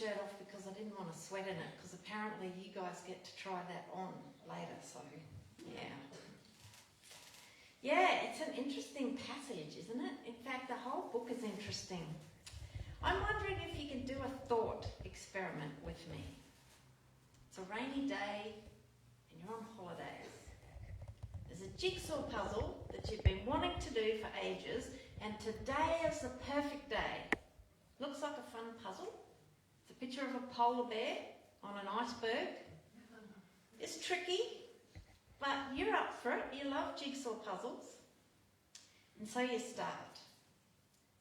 shirt off because I didn't want to sweat in it, because apparently you guys get to try that on later, so yeah. Yeah, it's an interesting passage, isn't it? In fact, the whole book is interesting. I'm wondering if you can do a thought experiment with me. It's a rainy day and you're on holidays. There's a jigsaw puzzle that you've been wanting to do for ages, and today is the perfect day. Looks like a fun puzzle. It's a picture of a polar bear on an iceberg. It's tricky, but you're up for it. You love jigsaw puzzles. And so you start.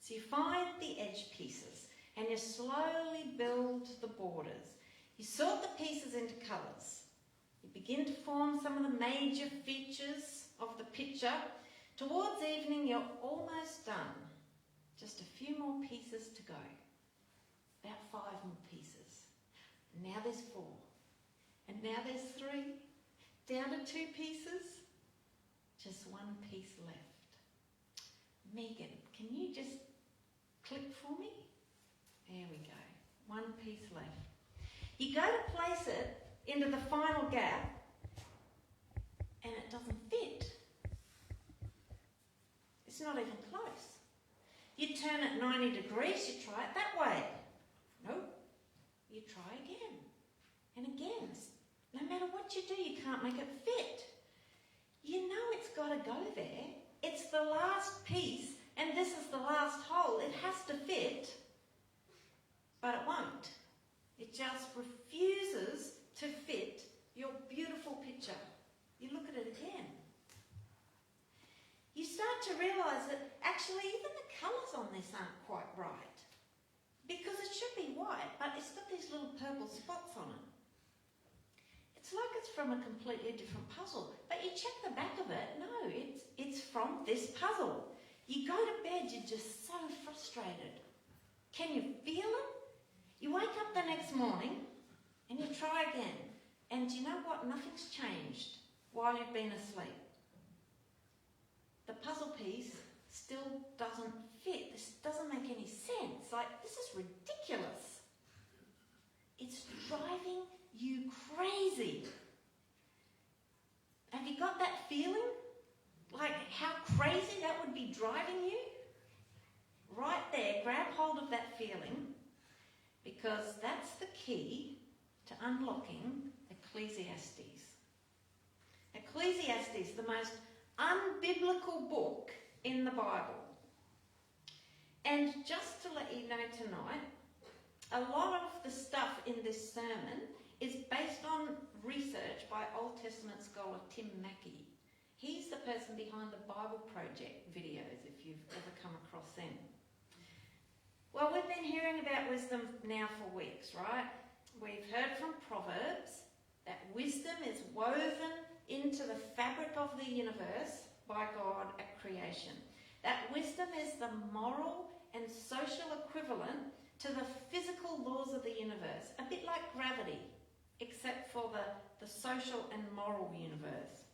So you find the edge pieces and you slowly build the borders. You sort the pieces into colours. You begin to form some of the major features of the picture. Towards evening, you're almost done. Just a few more pieces to go. About 5 more pieces. Now there's 4. And now there's 3. Down to 2 pieces. Just 1 piece left. Megan, can you just click for me? There we go. 1 piece left. You go to place it into the final gap and it doesn't fit. It's not even close. You turn it 90 degrees, you try it that way. Nope. You try again and again. No matter what you do, you can't make it fit. You know it's got to go there. It's the last piece and this is the last hole. It has to fit, but it won't. It just refuses to fit your beautiful picture. You look at it again. You start to realise that actually even the colours on this aren't quite right. Because it should be white, but it's got these little purple spots on it. It's like it's from a completely different puzzle. But you check the back of it, no, it's from this puzzle. You go to bed, you're just so frustrated. Can you feel it? You wake up the next morning and you try again. And do you know what? Nothing's changed while you've been asleep. The puzzle piece still doesn't fit. This doesn't make any sense. Like, this is ridiculous. It's driving you crazy. Have you got that feeling? Like how crazy that would be driving you? Right there, grab hold of that feeling, because that's the key to unlocking Ecclesiastes. Ecclesiastes, the most unbiblical book in the Bible. And just to let you know tonight, a lot of the stuff in this sermon is based on research by Old Testament scholar Tim Mackey. He's the person behind the Bible Project videos, if you've ever come across them. Well, we've been hearing about wisdom now for weeks, right? We've heard from Proverbs that wisdom is woven into the fabric of the universe by God at creation. That wisdom is the moral and social equivalent to the physical laws of the universe, a bit like gravity, except for the social and moral universe.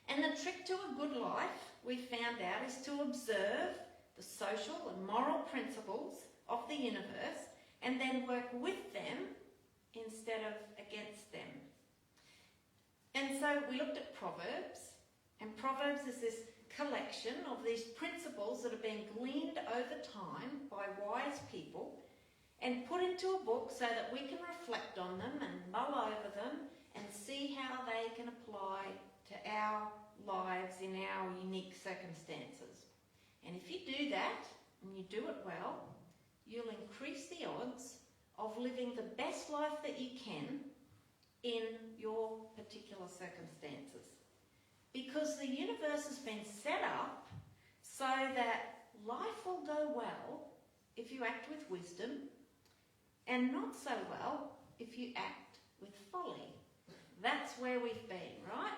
And the trick to a good life, we found out, is to observe the social and moral principles of the universe and then work with them instead of against them. And so we looked at Proverbs, and Proverbs is this collection of these principles that have been gleaned over time by wise people and put into a book so that we can reflect on them and mull over them and see how they can apply to our lives in our unique circumstances. And if you do that, and you do it well, you'll increase the odds of living the best life that you can in your particular circumstances. Because the universe has been set up so that life will go well if you act with wisdom, and not so well if you act with folly. That's where we've been, right?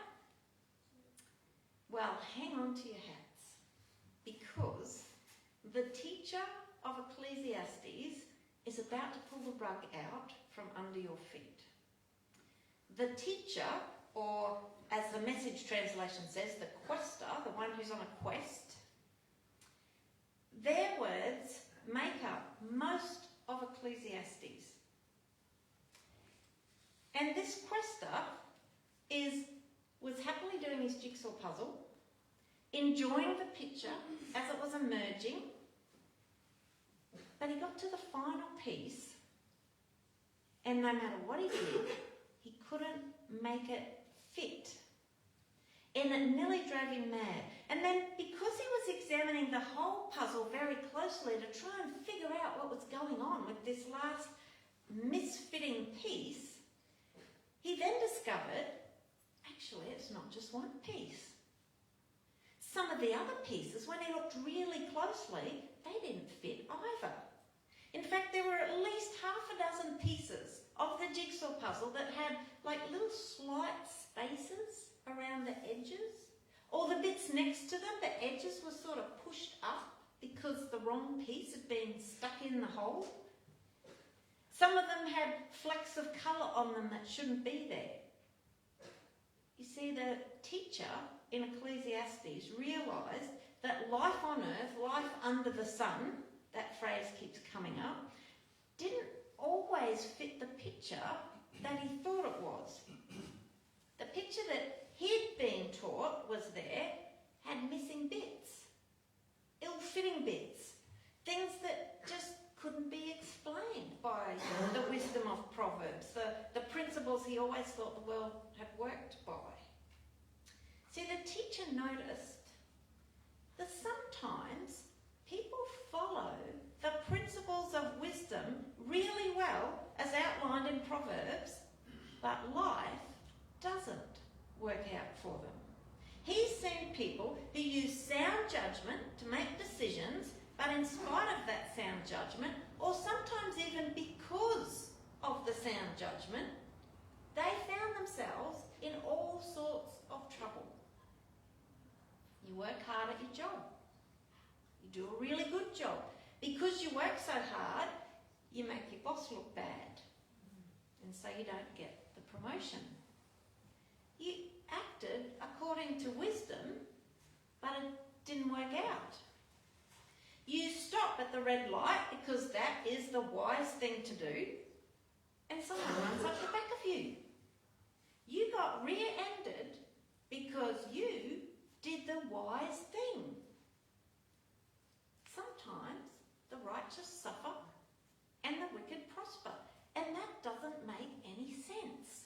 Well, hang on to your hats, because the teacher of Ecclesiastes is about to pull the rug out from under your feet. The teacher, or as the Message translation says, the quester, the one who's on a quest, their words make up most of Ecclesiastes. his jigsaw puzzle, enjoying the picture as it was emerging, but he got to the final piece, and no matter what he did, he couldn't make it fit. And it nearly drove him mad. And then, because he was examining the whole puzzle very closely to try and figure out what was going on with this last misfitting piece, he then discovered, actually, it's not just one piece. Some of the other pieces, when he looked really closely, they didn't fit either. In fact, there were at least half a dozen pieces of the jigsaw puzzle that had like little slight spaces around the edges, or the bits next to them, the edges were sort of pushed up because the wrong piece had been stuck in the hole. Some of them had flecks of colour on them that shouldn't be there. You see, the teacher in Ecclesiastes realised that life on earth, life under the sun, that phrase keeps coming up, didn't always fit the picture that he thought it was. The picture that he'd been taught was there had missing bits, ill-fitting bits, things that just couldn't be explained by the wisdom of Proverbs, the principles he always thought the world had worked by. See, the teacher noticed that sometimes people follow the principles of wisdom really well as outlined in Proverbs, but life doesn't work out for them. He's seen people who use sound judgment to make decisions, but in spite of that sound judgment, or sometimes even because of the sound judgment, they found themselves in all sorts of trouble. You work hard at your job. You do a really good job. Because you work so hard, you make your boss look bad. And so you don't get the promotion. You acted according to wisdom, but it didn't work out. You stop at the red light because that is the wise thing to do, and someone runs up the back of you. You got rear-ended because you did the wise thing. Sometimes the righteous suffer and the wicked prosper, and that doesn't make any sense.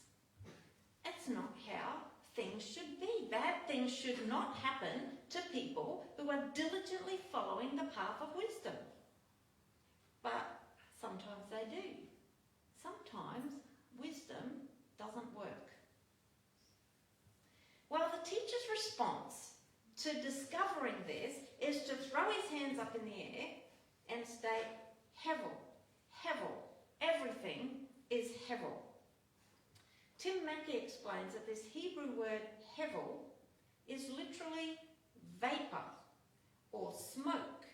It's not how things should be. Bad things should not happen to people who are diligently following the path of wisdom. But sometimes they do. Sometimes wisdom doesn't work. Well, the teacher's response to discovering this is to throw his hands up in the air and state, Hevel, Hevel, everything is Hevel. Tim Mackey explains that this Hebrew word Hevel is literally vapour or smoke.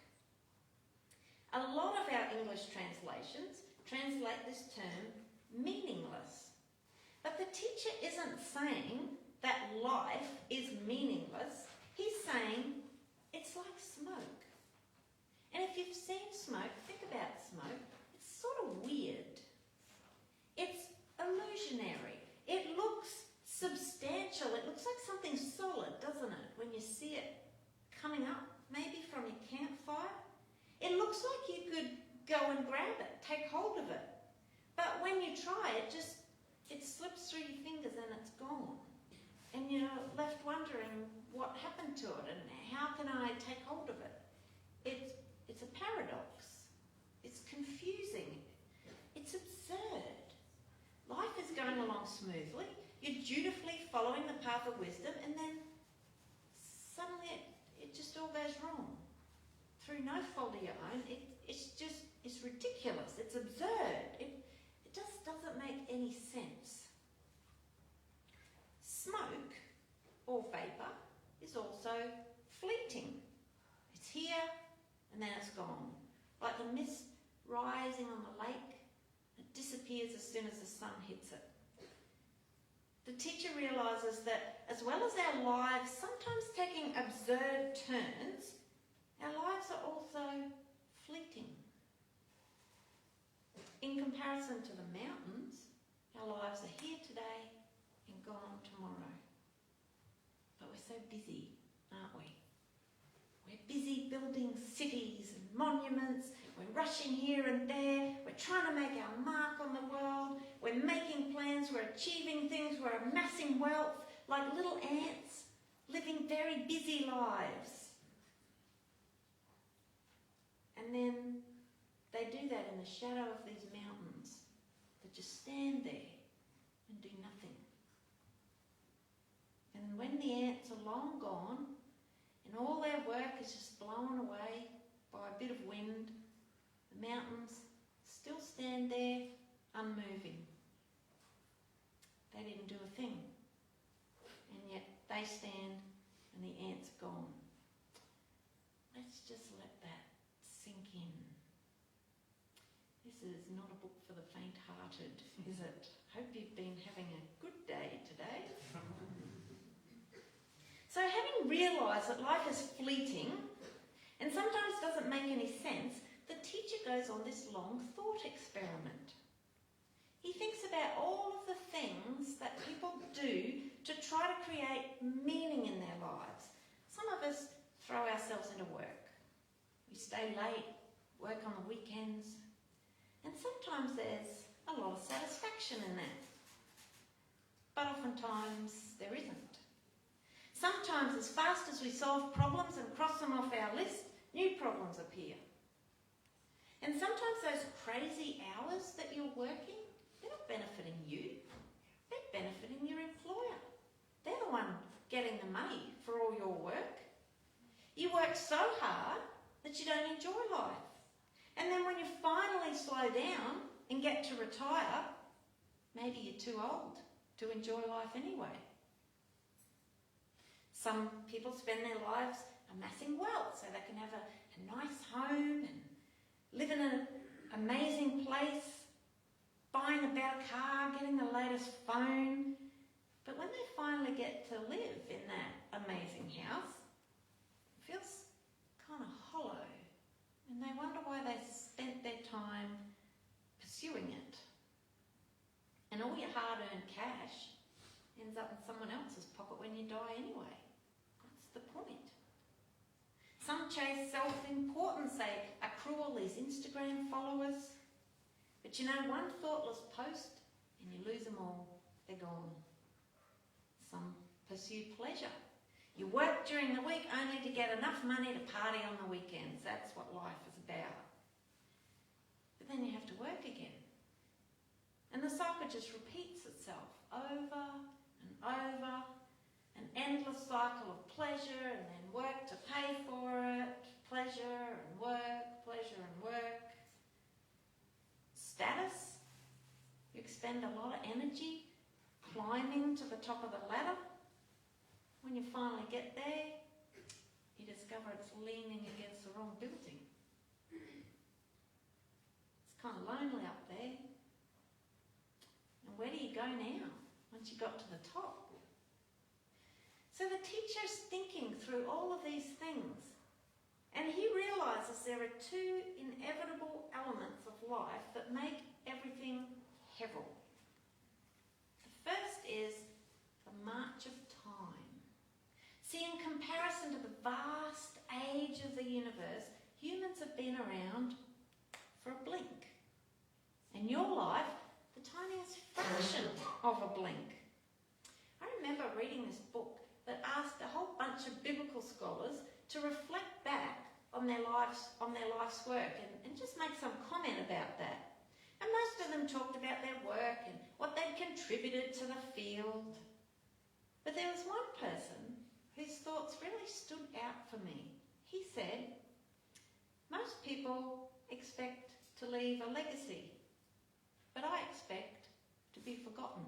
A lot of our English translations translate this term meaningless. But the teacher isn't saying that life is meaningless. He's saying it's like smoke. And if you've seen smoke, think about smoke, it's sort of weird. It's illusionary. It looks substantial. It looks like something solid, doesn't it? When you see it coming up, maybe from your campfire. It looks like you could go and grab it, take hold of it. But when you try it, it slips through your fingers and it's gone. And you're left wondering what happened to it and how can I take hold of it? It's a paradox. It's confusing. It's absurd. Life is going along smoothly. You're dutifully following the path of wisdom, and then suddenly it just all goes wrong. Through no fault of your own, it's ridiculous. It's absurd. It just doesn't make any sense. Smoke, or vapour, is also fleeting. It's here and then it's gone. Like the mist rising on the lake, it disappears as soon as the sun hits it. The teacher realises that as well as our lives sometimes taking absurd turns, our lives are also fleeting. In comparison to the mountains, our lives are here today and gone tomorrow. But with so busy, aren't we? We're busy building cities and monuments. We're rushing here and there. We're trying to make our mark on the world. We're making plans. We're achieving things. We're amassing wealth like little ants, living very busy lives. And then they do that in the shadow of these mountains that just stand there and do nothing. And when the ants are long gone and all their work is just blown away by a bit of wind, the mountains still stand there unmoving. They didn't do a thing. And yet they stand and the ants are gone. Let's just let that sink in. This is not a book for the faint-hearted, is it? Hope you've been having a good day today. So having realised that life is fleeting and sometimes doesn't make any sense, the teacher goes on this long thought experiment. He thinks about all of the things that people do to try to create meaning in their lives. Some of us throw ourselves into work. We stay late, work on the weekends, and sometimes there's a lot of satisfaction in that. But oftentimes there isn't. Sometimes as fast as we solve problems and cross them off our list, new problems appear. And sometimes those crazy hours that you're working, they're not benefiting you, they're benefiting your employer. They're the one getting the money for all your work. You work so hard that you don't enjoy life. And then when you finally slow down and get to retire, maybe you're too old to enjoy life anyway. Some people spend their lives amassing wealth so they can have a nice home and live in an amazing place, buying a better car, getting the latest phone. But when they finally get to live in that amazing house, it feels kind of hollow. And they wonder why they spent their time pursuing it. And all your hard-earned cash ends up in someone else's pocket when you die anyway. What's the point? Some chase self-importance. They accrue all these Instagram followers. But you know, one thoughtless post and you lose them all. They're gone. Some pursue pleasure. You work during the week only to get enough money to party on the weekends. That's what life is about. But then you have to work again. And the cycle just repeats itself over and over. An endless cycle of pleasure and then work to pay for it. Pleasure and work, pleasure and work. Status. You expend a lot of energy climbing to the top of the ladder. When you finally get there, you discover it's leaning against the wrong building. It's kind of lonely up there. And where do you go now, once you got to the top? So the teacher's thinking through all of these things, and he realises there are two inevitable elements of life that make everything hevel. The first is the march of time. See, in comparison to the vast age of the universe, humans have been around for a blink. And your life, the tiniest fraction of a blink. I remember reading this book that asked a whole bunch of biblical scholars to reflect back on their life's work and just make some comment about that. And most of them talked about their work and what they'd contributed to the field. But there was one person whose thoughts really stood out for me. He said, most people expect to leave a legacy, but I expect to be forgotten.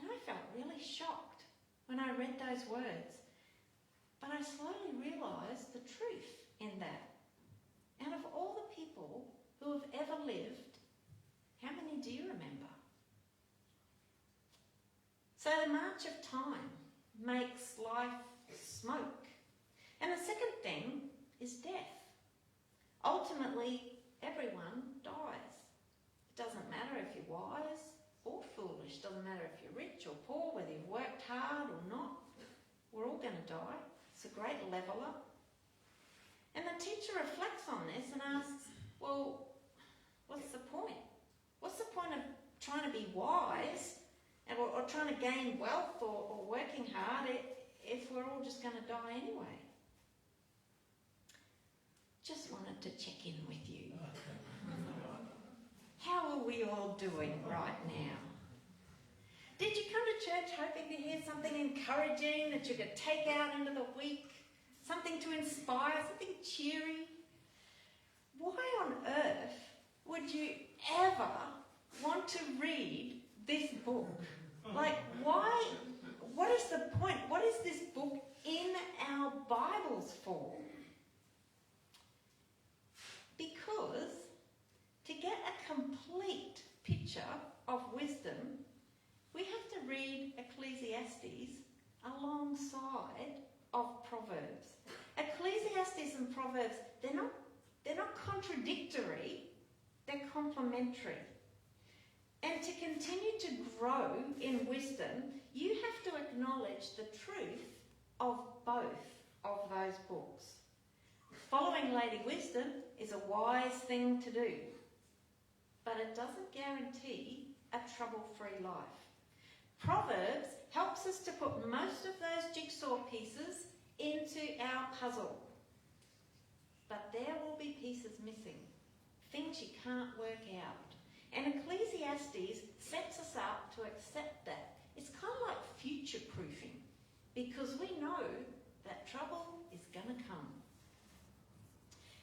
And I felt really shocked when I read those words. But I slowly realised the truth in that. Out of all the people who have ever lived, how many do you remember? So the march of time makes life smoke. And the second thing is death. Ultimately, everyone dies. It doesn't matter if you're wise or foolish. It doesn't matter if you're rich or poor, whether you've worked hard or not. die. It's a great leveller. And the teacher reflects on this and asks, well, what's the point? What's the point of trying to be wise or trying to gain wealth or working hard if we're all just going to die anyway? Just wanted to check in with you. How are we all doing right now? Did you come to church hoping to hear something encouraging that you could take out into the week? Something to inspire, something cheery? Why on earth would you ever want to read this book? Like, why? What is the point? What is this book in our Bibles for? Because to get a complete picture of wisdom, we have to read Ecclesiastes alongside of Proverbs. Ecclesiastes and Proverbs, they're not contradictory, they're complementary. And to continue to grow in wisdom, you have to acknowledge the truth of both of those books. Following Lady Wisdom is a wise thing to do, but it doesn't guarantee a trouble-free life. Proverbs helps us to put most of those jigsaw pieces into our puzzle. But there will be pieces missing, things you can't work out. And Ecclesiastes sets us up to accept that. It's kind of like future-proofing, because we know that trouble is going to come.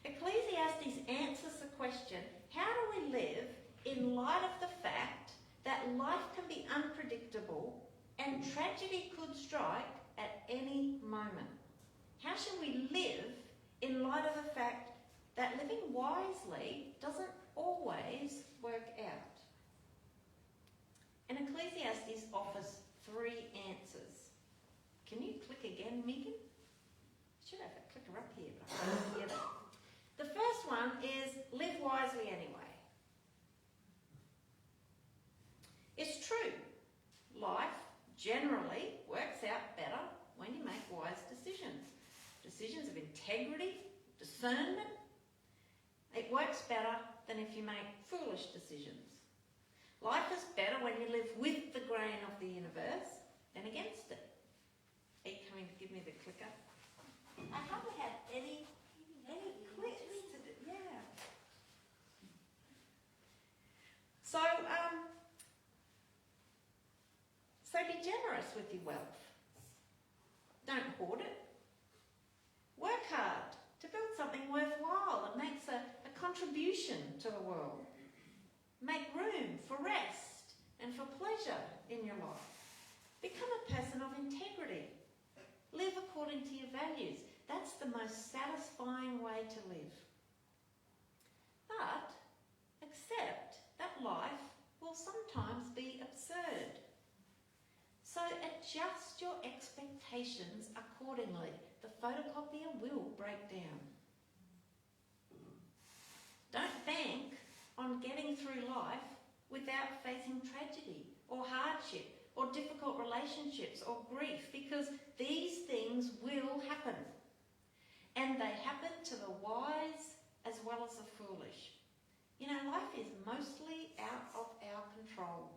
Ecclesiastes answers the question, how do we live in light of the fact that life can be unpredictable and tragedy could strike at any moment? How should we live in light of the fact that living wisely doesn't always work out? And Ecclesiastes offers 3 answers. Can you click again, Megan? I should have a clicker up here, but I can't hear that. The first one is live wisely anyway. It's true. Life generally works out better when you make wise decisions. Decisions of integrity, discernment. It works better than if you make foolish decisions. Life is better when you live with the grain of the universe than against it. Are you coming to give me the clicker? I haven't had any clicks to do. Yeah. So be generous with your wealth. Don't hoard it. Work hard to build something worthwhile that makes a contribution to the world. Make room for rest and for pleasure in your life. Become a person of integrity. Live according to your values. That's the most satisfying way to live. But accept that life will sometimes be absurd. So adjust your expectations accordingly. The photocopier will break down. Don't bank on getting through life without facing tragedy or hardship or difficult relationships or grief, because these things will happen. And they happen to the wise as well as the foolish. You know, life is mostly out of our control.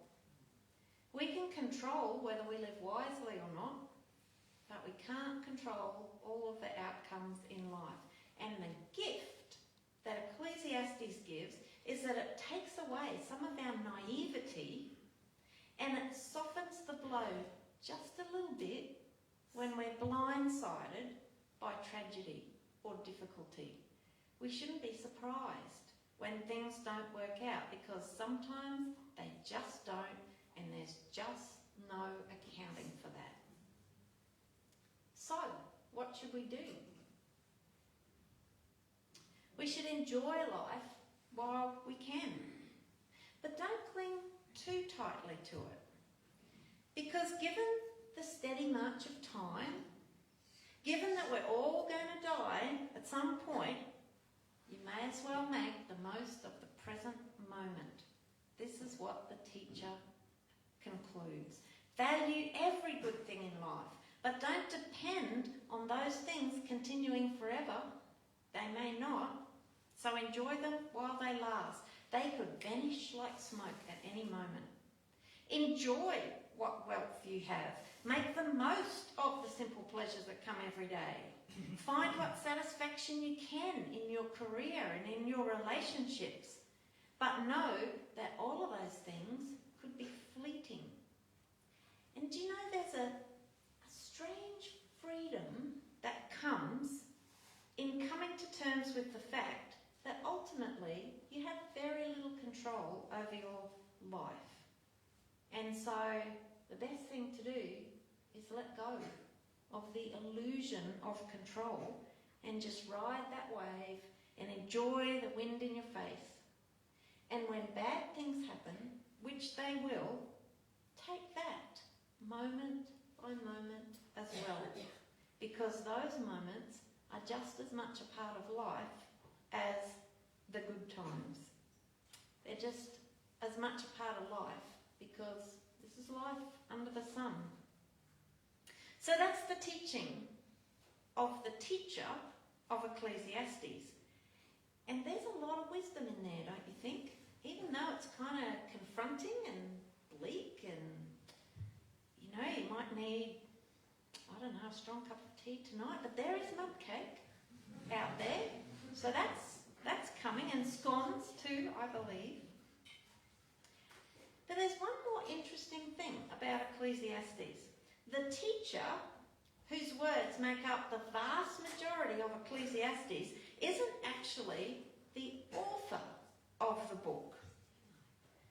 We can control whether we live wisely or not, but we can't control all of the outcomes in life. And the gift that Ecclesiastes gives is that it takes away some of our naivety and it softens the blow just a little bit when we're blindsided by tragedy or difficulty. We shouldn't be surprised when things don't work out, because sometimes they just don't, and there's just no accounting for that. So, what should we do? We should enjoy life while we can, but don't cling too tightly to it. Because given the steady march of time, given that we're all going to die at some point, you may as well make the most of the present moment. This is what the teacher concludes. Value every good thing in life, But don't depend on those things continuing forever. They may not. So enjoy them while they last. They could vanish like smoke at any moment. Enjoy what wealth you have. Make the most of the simple pleasures that come every day. Find what satisfaction you can in your career and in your relationships. But know that all of those things could be fleeting. And do you know there's a strange freedom that comes in coming to terms with the fact that ultimately you have very little control over your life. And so the best thing to do is let go of the illusion of control and just ride that wave and enjoy the wind in your face. And when bad things happen, which they will, take that moment by moment as well. Because those moments are just as much a part of life as the good times. They're just as much a part of life because this is life under the sun. So that's the teaching of the teacher of Ecclesiastes. And there's a lot of wisdom in there, don't you think? Even though it's kind of confronting and bleak and, you know, you might need, I don't know, a strong cup of tea tonight, but there is mud cake out there. So that's coming, and scones too, I believe. But there's one more interesting thing about Ecclesiastes. The teacher, whose words make up the vast majority of Ecclesiastes, isn't actually the author of the book.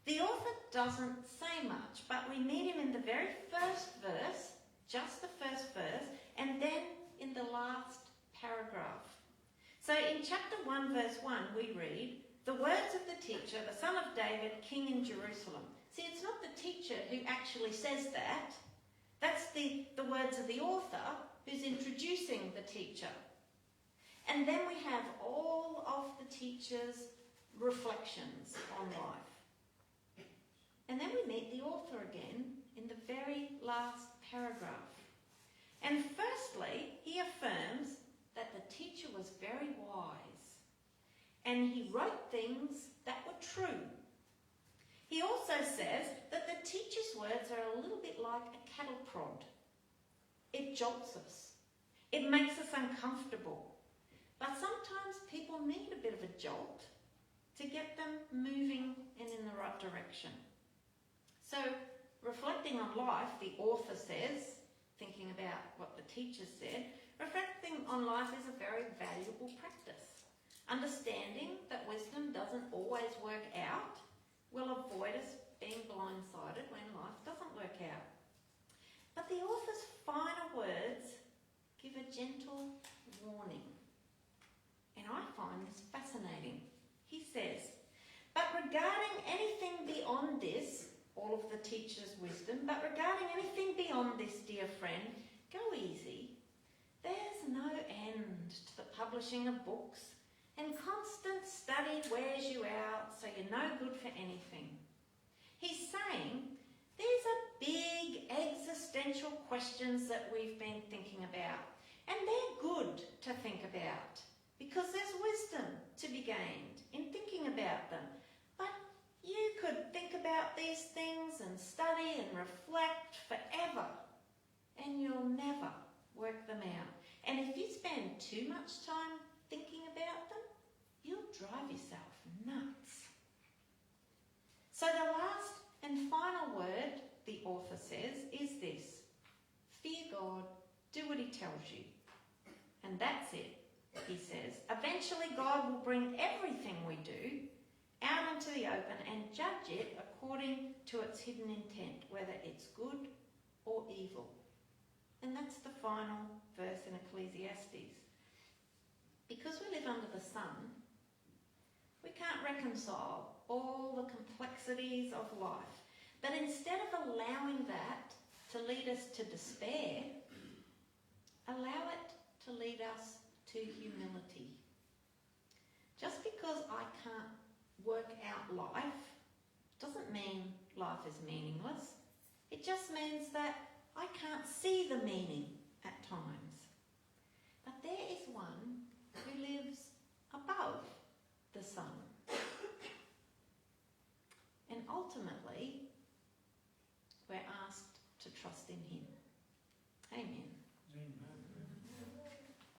The author doesn't say much, but we meet him in the very first verse, just the first verse, and then in the last paragraph. So in chapter 1, verse 1, we read, "The words of the teacher, the son of David, king in Jerusalem." See, it's not the teacher who actually says that. That's the words of the author who's introducing the teacher. And then we have all of the teacher's reflections on life. And then we meet the author again in the very last paragraph. And firstly, he affirms that the teacher was very wise and he wrote things that were true. He also says that the teacher's words are a little bit like a cattle prod. It jolts us. It makes us uncomfortable. But sometimes people need a bit of a jolt to get them moving and in the right direction. So, reflecting on life, the author says, thinking about what the teacher said, reflecting on life is a very valuable practice. Understanding that wisdom doesn't always work out will avoid us being blindsided when life doesn't work out. But the author's final words give a gentle warning. And I find this fascinating. He says, "But regarding anything beyond this," all of the teacher's wisdom, "but regarding anything beyond this, dear friend, go easy. There's no end to the publishing of books, and constant study wears you out, so you're no good for anything." He's saying these are big existential questions that we've been thinking about, and they're good to think about because there's wisdom to be gained in thinking about them. But you could think about these things and study and reflect forever, and you'll never work them out. And if you spend too much time thinking about them, you'll drive yourself nuts. So the last and final word, the author says, is this: fear God, do what he tells you. And that's it, he says. Eventually God will bring everything we do out into the open and judge it according to its hidden intent, whether it's good or evil. And that's the final verse in Ecclesiastes. Because we live under the sun, we can't reconcile all the complexities of life. But instead of allowing that to lead us to despair, allow it to lead us to humility. Just because I can't work out life doesn't mean life is meaningless. It just means that I can't see the meaning ultimately, we're asked to trust in Him. Amen.